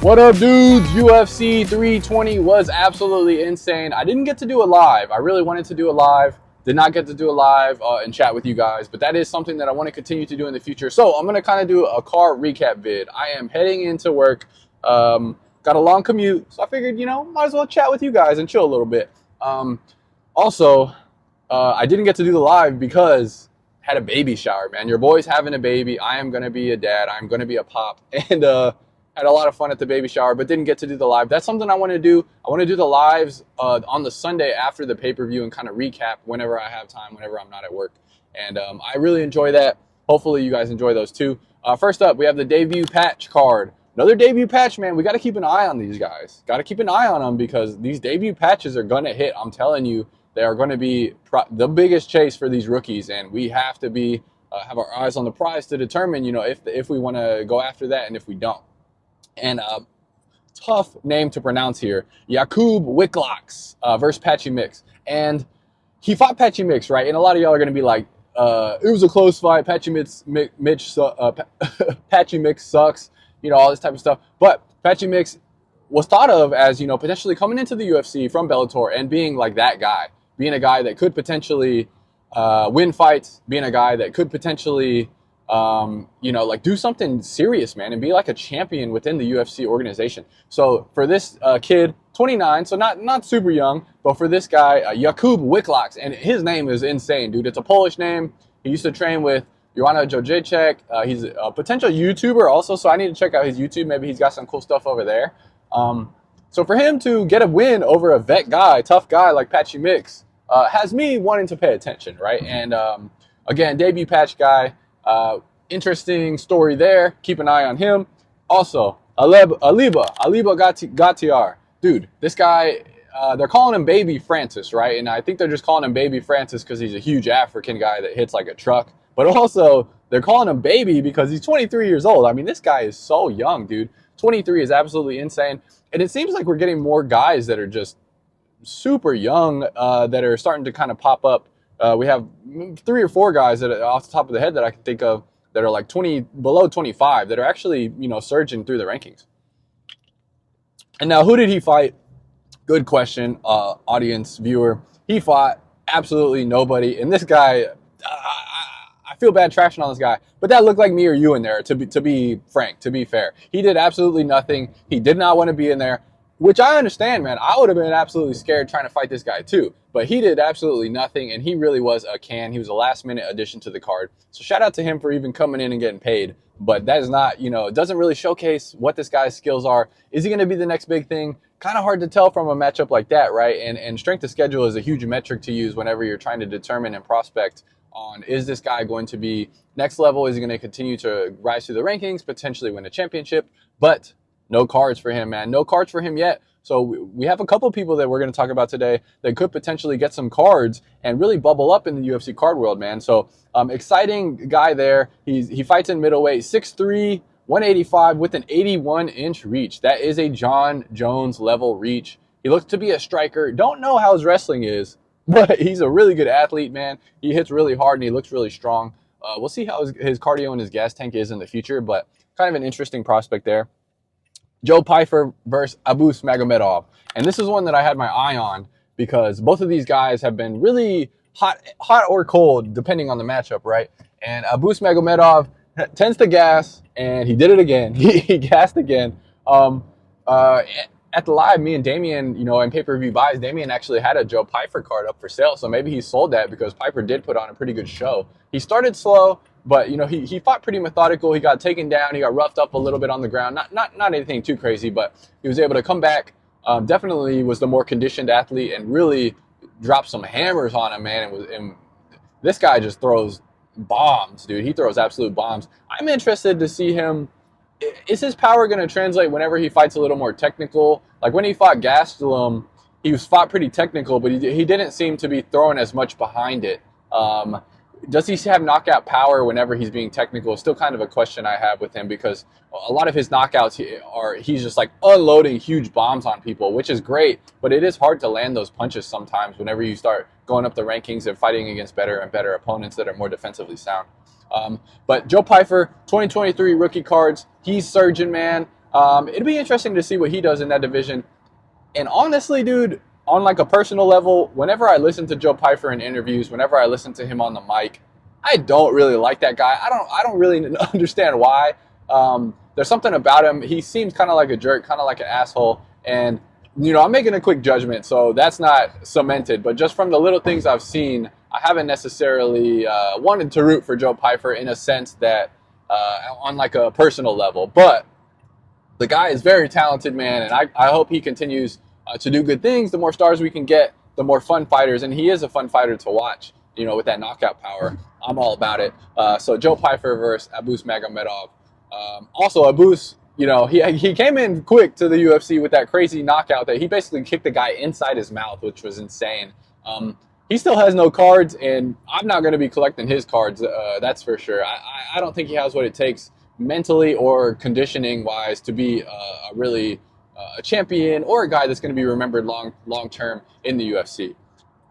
What up, dudes? UFC 320 was absolutely insane. I didn't get to do a live. I really wanted to do a live. Did not get to do a live and chat with you guys, but that is something that I want to continue to do in the future. So I'm going to kind of do a car recap vid. I am heading into work. Got a long commute, so I figured, might as well chat with you guys and chill a little bit. Also, I didn't get to do the live because I had a baby shower, man. Your boy's having a baby. I am going to be a dad. I'm going to be a pop. And had a lot of fun at the baby shower, but didn't get to do the live. That's something I want to do. I want to do the lives on the Sunday after the pay-per-view and kind of recap whenever I have time, whenever I'm not at work. And I really enjoy that. Hopefully you guys enjoy those too. First up, we have the debut patch card. Another debut patch, man. We got to keep an eye on these guys. Got to keep an eye on them because these debut patches are going to hit. I'm telling you, they are going to be the biggest chase for these rookies, and we have to be have our eyes on the prize to determine, if we want to go after that and if we don't. And tough name to pronounce here, Jacub Wiklacz versus Patchy Mix. And he fought Patchy Mix, right? And a lot of y'all are going to be like, it was a close fight. Patchy Mix sucks, all this type of stuff. But Patchy Mix was thought of as, potentially coming into the UFC from Bellator and being like that guy, being a guy that could potentially win fights, being a guy that could potentially do something serious, man, and be like a champion within the UFC organization. So for this kid, 29, so not super young, but for this guy, Jacub Wiklacz, and his name is insane, dude. It's a Polish name. He used to train with Joanna Jojacek. He's a potential YouTuber also, so I need to check out his YouTube. Maybe he's got some cool stuff over there. So for him to get a win over a vet guy, tough guy like Patchy Mix, has me wanting to pay attention, right? And again, debut patch guy. Interesting story there. Keep an eye on him. Also, Ateba Gautier. Dude, this guy, they're calling him Baby Francis, right? And I think they're just calling him Baby Francis because he's a huge African guy that hits like a truck. But also, they're calling him Baby because he's 23 years old. I mean, this guy is so young, dude. 23 is absolutely insane. And it seems like we're getting more guys that are just super young that are starting to kind of pop up. We have 3 or 4 guys that are off the top of the head that I can think of that are like below 25 that are actually, surging through the rankings. And now, who did he fight? Good question, audience, viewer. He fought absolutely nobody. And this guy, I feel bad trashing on this guy, but that looked like me or you in there, to be frank, to be fair. He did absolutely nothing. He did not want to be in there, which I understand, man. I would have been absolutely scared trying to fight this guy too. But he did absolutely nothing, and he really was a can. He was a last-minute addition to the card. So shout out to him for even coming in and getting paid. But that is not, it doesn't really showcase what this guy's skills are. Is he going to be the next big thing? Kind of hard to tell from a matchup like that, right? And strength of schedule is a huge metric to use whenever you're trying to determine and prospect on, is this guy going to be next level? Is he going to continue to rise through the rankings, potentially win a championship? But no cards for him, man. No cards for him yet. So we have a couple people that we're going to talk about today that could potentially get some cards and really bubble up in the UFC card world, man. So exciting guy there. He fights in middleweight, 6'3", 185 with an 81-inch reach. That is a John Jones level reach. He looks to be a striker. Don't know how his wrestling is, but he's a really good athlete, man. He hits really hard and he looks really strong. We'll see how his cardio and his gas tank is in the future, but kind of an interesting prospect there. Joe Pyfer versus Abus Magomedov. And this is one that I had my eye on because both of these guys have been really hot or cold, depending on the matchup, right? And Abus Magomedov tends to gas, and he did it again. He gassed again. At the live, me and Damien, in pay-per-view buys, Damien actually had a Joe Pyfer card up for sale, so maybe he sold that because Pyfer did put on a pretty good show. He started slow, but he fought pretty methodical. He got taken down. He got roughed up a little bit on the ground. Not anything too crazy, but he was able to come back. Definitely was the more conditioned athlete and really dropped some hammers on him, man. And this guy just throws bombs, dude. He throws absolute bombs. I'm interested to see him. Is his power going to translate whenever he fights a little more technical? Like when he fought Gastelum, he was fought pretty technical, but he didn't seem to be throwing as much behind it. Does he have knockout power whenever he's being technical? Still kind of a question I have with him because a lot of his knockouts he's just like unloading huge bombs on people, which is great, but it is hard to land those punches sometimes whenever you start going up the rankings and fighting against better and better opponents that are more defensively sound. But Joe Pyfer, 2023 rookie cards, he's surging, man. It'd be interesting to see what he does in that division. And honestly, dude, on like a personal level, whenever I listen to Joe Pyfer in interviews, whenever I listen to him on the mic, I don't really like that guy. I don't really understand why. There's something about him. He seems kind of like a jerk, kind of like an asshole. And, I'm making a quick judgment, so that's not cemented. But just from the little things I've seen, I haven't necessarily wanted to root for Joe Pyfer in a sense that on like a personal level. But the guy is very talented, man, and I hope he continues to do good things. The more stars we can get, the more fun fighters, and he is a fun fighter to watch, with that knockout power. I'm all about it. So Joe Pyfer versus Abus Magomedov. Also, Abus, he came in quick to the UFC with that crazy knockout that he basically kicked the guy inside his mouth, which was insane. He still has no cards, and I'm not going to be collecting his cards, that's for sure. I don't think he has what it takes mentally or conditioning-wise to be a champion or a guy that's going to be remembered long-term in the UFC.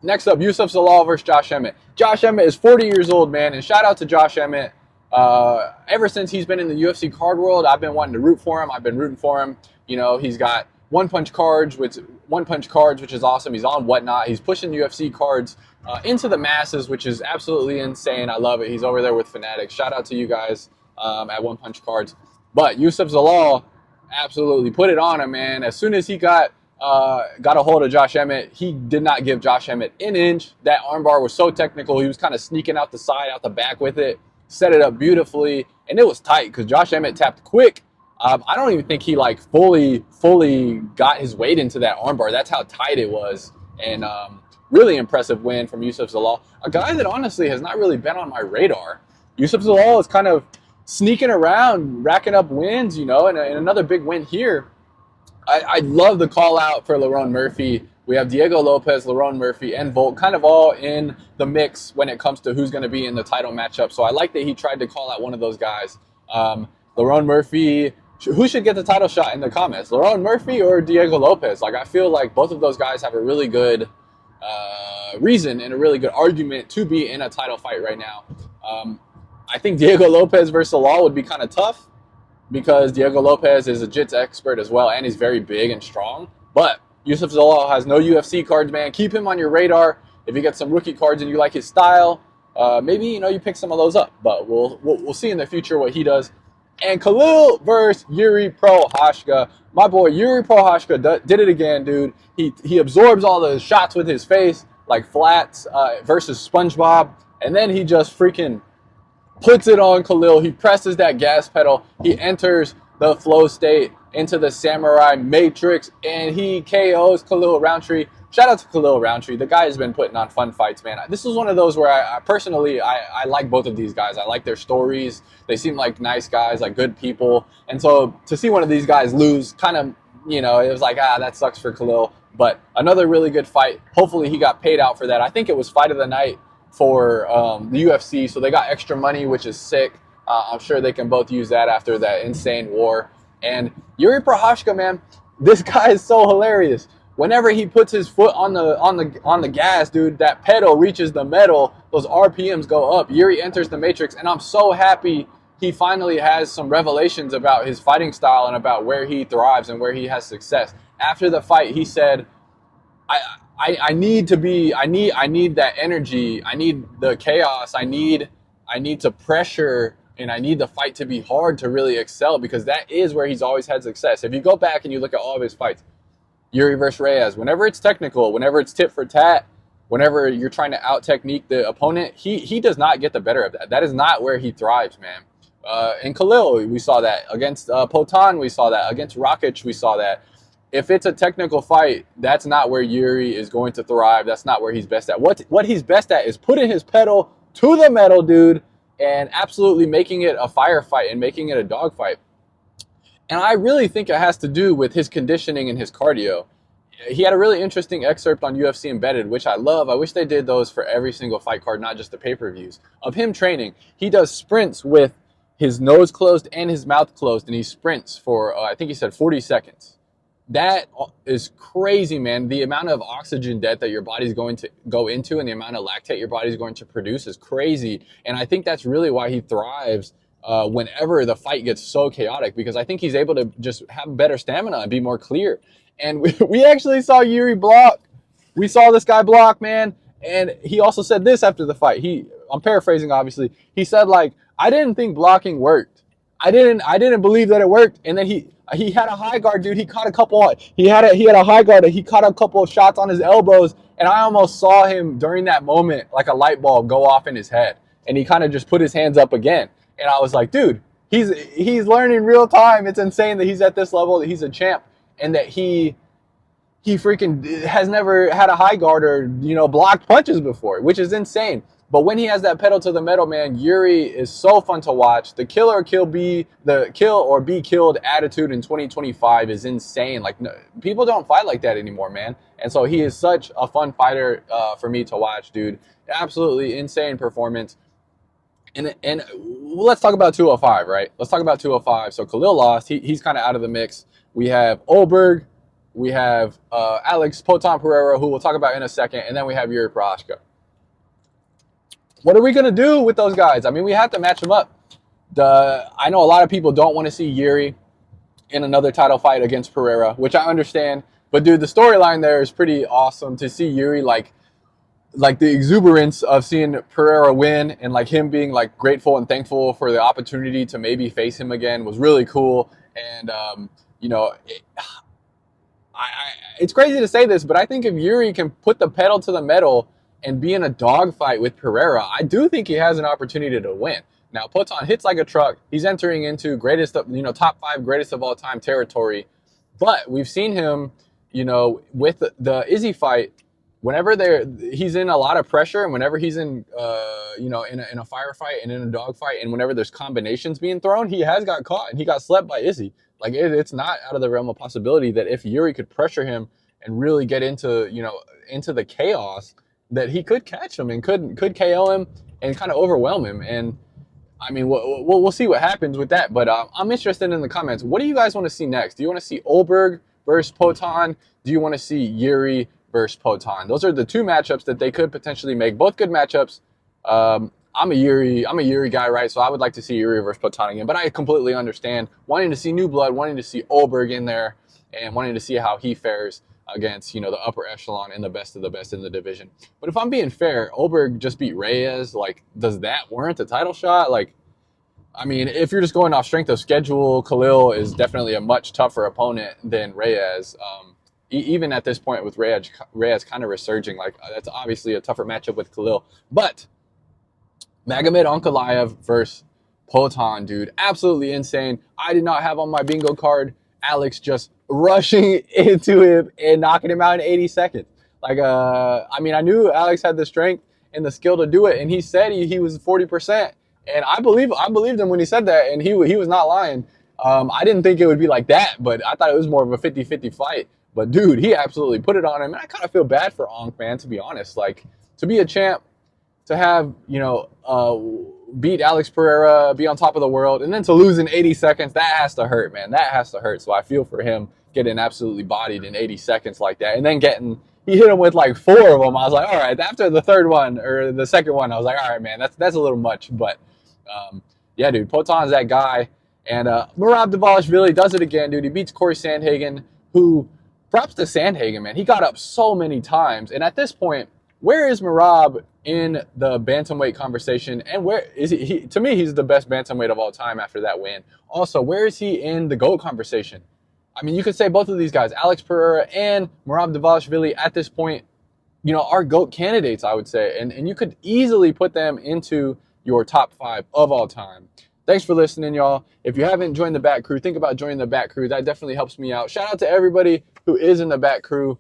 Next up, Yousef Zalal versus Josh Emmett. Josh Emmett is 40 years old, man, and shout out to Josh Emmett. Ever since he's been in the UFC card world, I've been wanting to root for him. I've been rooting for him. He's got one-punch cards, which is awesome. He's on Whatnot. He's pushing UFC cards into the masses, which is absolutely insane. I love it. He's over there with Fanatics. Shout out to you guys at One Punch Cards. But Yousef Zalal absolutely put it on him, man. As soon as he got a hold of Josh Emmett, he did not give Josh Emmett an inch. That armbar was so technical. He was kind of sneaking out the side, out the back with it. Set it up beautifully, and it was tight because Josh Emmett tapped quick. I don't even think he fully got his weight into that armbar. That's how tight it was. And really impressive win from Yousef Zalal, a guy that honestly has not really been on my radar. Yousef Zalal is kind of sneaking around, racking up wins, and another big win here. I love the call out for Lerone Murphy. We have Diego Lopez, Lerone Murphy, and Volk kind of all in the mix when it comes to who's going to be in the title matchup. So I like that he tried to call out one of those guys. Lerone Murphy, who should get the title shot in the comments? Lerone Murphy or Diego Lopez? I feel like both of those guys have a really good reason and a really good argument to be in a title fight right now. I think Diego Lopez versus Zalal would be kind of tough because Diego Lopez is a jiu-jitsu expert as well, and he's very big and strong. But Yousef Zalal has no UFC cards, man. Keep him on your radar. If you get some rookie cards and you like his style, maybe you pick some of those up. But we'll see in the future what he does. And Khalil versus Jiri Procházka. My boy Jiri Procházka did it again, dude. He absorbs all the shots with his face like flats versus SpongeBob, and then he just freaking puts it on Khalil. He presses that gas pedal. He enters the flow state into the Samurai Matrix, and he KOs Khalil Roundtree. Shout out to Khalil Roundtree. The guy has been putting on fun fights, man. This is one of those where I personally like both of these guys. I like their stories. They seem like nice guys, like good people. And so to see one of these guys lose, kind of, it was like, that sucks for Khalil. But another really good fight. Hopefully he got paid out for that. I think it was fight of the night for the UFC, so they got extra money, which is sick. I'm sure they can both use that after that insane war. And Jiri Procházka, man, this guy is so hilarious. Whenever he puts his foot on the gas, dude, that pedal reaches the metal. Those RPMs go up. Jiri enters the Matrix, and I'm so happy he finally has some revelations about his fighting style and about where he thrives and where he has success. After the fight, he said, I need that energy. I need the chaos. I need to pressure, and I need the fight to be hard to really excel, because that is where he's always had success. If you go back and you look at all of his fights, Jiri versus Reyes, whenever it's technical, whenever it's tit for tat, whenever you're trying to out-technique the opponent, he does not get the better of that. That is not where he thrives, man. In Khalil, we saw that. Against Poatan, we saw that. Against Rakic, we saw that. If it's a technical fight, that's not where Jiri is going to thrive. That's not where he's best at. What he's best at is putting his pedal to the metal, dude, and absolutely making it a firefight and making it a dogfight. And I really think it has to do with his conditioning and his cardio. He had a really interesting excerpt on UFC Embedded, which I love. I wish they did those for every single fight card, not just the pay-per-views, of him training. He does sprints with his nose closed and his mouth closed, and he sprints for, I think he said 40 seconds. That is crazy, man. The amount of oxygen debt that your body's going to go into and the amount of lactate your body's going to produce is crazy. And I think that's really why he thrives whenever the fight gets so chaotic, because I think he's able to just have better stamina and be more clear. And we actually saw Jiri block. We saw this guy block, man. And he also said this after the fight. I'm paraphrasing, obviously. He said, like, I didn't think blocking worked. I didn't believe that it worked. And then he had a high guard, dude. He caught a couple. He had a high guard. He caught a couple of shots on his elbows, and I almost saw him during that moment, like a light bulb go off in his head, and he kind of just put his hands up again. And I was like, dude, he's learning real time. It's insane that he's at this level, that he's a champ, and that he freaking has never had a high guard or, you know, blocked punches before, which is insane. But when he has that pedal to the metal, man, Jiri is so fun to watch. The kill or be killed attitude in 2025 is insane. Like, no, people don't fight like that anymore, man. And so he is such a fun fighter for me to watch, dude. Absolutely insane performance. And let's talk about 205, right? Let's talk about 205. So Khalil lost. He's kind of out of the mix. We have Olberg. We have Alex Poatan Pereira, who we'll talk about in a second. And then we have Jiri Procházka. What are we going to do with those guys? I mean, we have to match them up. I know a lot of people don't want to see Jiri in another title fight against Pereira, which I understand. But, dude, the storyline there is pretty awesome to see Jiri, like the exuberance of seeing Pereira win and, like, him being, like, grateful and thankful for the opportunity to maybe face him again was really cool. And, you know, it's crazy to say this, but I think if Jiri can put the pedal to the metal and be in a dogfight with Pereira, I do think he has an opportunity to win. Now, Poatan hits like a truck. He's entering into top 5 greatest of all time territory. But we've seen him, you know, with the Izzy fight, whenever he's in a lot of pressure, and whenever he's in, you know, in a firefight and in a dogfight, and whenever there's combinations being thrown, he has got caught and he got slept by Izzy. Like, it's not out of the realm of possibility that if Jiri could pressure him and really get into, you know, into the chaos, that he could catch him and could KO him and kind of overwhelm him. And I mean, we'll see what happens with that. But I'm interested in the comments. What do you guys want to see next? Do you want to see Olberg versus Poatan? Do you want to see Jiri versus Poatan? Those are the 2 matchups that they could potentially make. Both good matchups. I'm a Jiri guy, right? So I would like to see Jiri versus Poatan again. But I completely understand wanting to see new blood, wanting to see Olberg in there, and wanting to see how he fares against, you know, the upper echelon and the best of the best in the division. But if I'm being fair, Olberg just beat Reyes. Like, does that warrant a title shot? Like, I mean, if you're just going off strength of schedule, Khalil is definitely a much tougher opponent than Reyes. Even at this point with Reyes kind of resurging, like, that's obviously a tougher matchup with Khalil. But Merab Ankalaev versus Poatan, dude, absolutely insane. I did not have on my bingo card Alex just rushing into him and knocking him out in 80 seconds. Like, I mean, I knew Alex had the strength and the skill to do it, and he said he was 40%, and I believed him when he said that, and he was not lying. I didn't think it would be like that, but I thought it was more of a 50-50 fight. But dude, he absolutely put it on him, and I kind of feel bad for Ankh, man, to be honest. Like, to be a champ, to have, you know, beat Alex Pereira, be on top of the world, and then to lose in 80 seconds, that has to hurt, man. That has to hurt. So I feel for him getting absolutely bodied in 80 seconds like that. And then he hit him with like 4 of them. I was like, all right, after the third one, or the second one, I was like, all right, man, that's a little much. But, yeah, dude, Poatan's that guy. And Merab Dvalishvili does it again, dude. He beats Corey Sandhagen, who, props to Sandhagen, man. He got up so many times. And at this point, where is Merab in the bantamweight conversation, and where is he? To me, he's the best bantamweight of all time after that win. Also, where is he in the GOAT conversation? I mean, you could say both of these guys, Alex Pereira and Merab Dvalishvili, at this point, you know, are GOAT candidates, I would say, and you could easily put them into your top 5 of all time. Thanks for listening, y'all. If you haven't joined the B.A.T crew, think about joining the B.A.T crew. That definitely helps me out. Shout out to everybody who is in the B.A.T crew.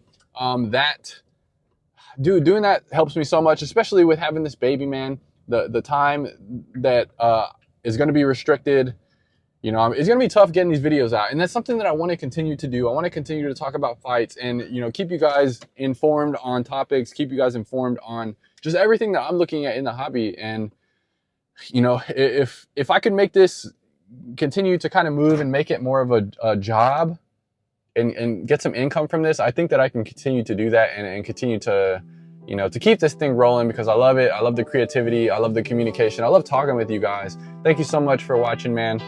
Dude, doing that helps me so much, especially with having this baby, man. The time that is going to be restricted, you know, it's going to be tough getting these videos out. And that's something that I want to continue to do. I want to continue to talk about fights and, you know, keep you guys informed on topics, keep you guys informed on just everything that I'm looking at in the hobby. And, you know, if I could make this continue to kind of move and make it more of a job, and get some income from this, I think that I can continue to do that and continue to, you know, to keep this thing rolling, because I love it. I love the creativity. I love the communication. I love talking with you guys. Thank you so much for watching, man.